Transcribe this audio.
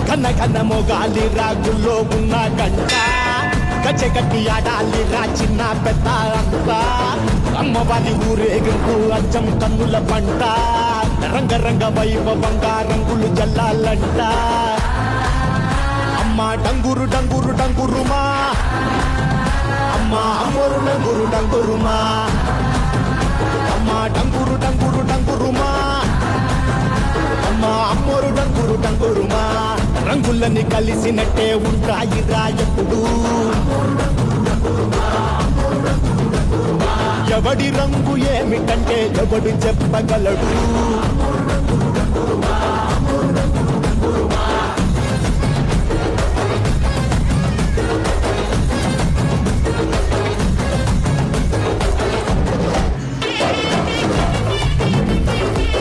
కన్న కన్న మొగాలి రాగుల్లో ఉన్న గంట గచ్చగట్టి ఆడాలి రా చిన్న పెద్ద అంతా అమ్మవారి ఊరేగింపు అచ్చం కన్నుల పంట రంగరంగ వైభవంగా రంగులు జల్లాలంట అమ్మ డంగురు డంగురు డంగురుమా అమ్మ అమ్మోరు డంగురు డంగురుమా అమ్మ డంగురు డంగురు డంగురుమా అమ్మ అమ్మోరు డంగురు డంగురుమా రంగులని కలిసినట్టే ఉంటాయి రాయప్పుడు ఎవడి రంగు ఏమిటంటే ఎవడు చెప్పగలడు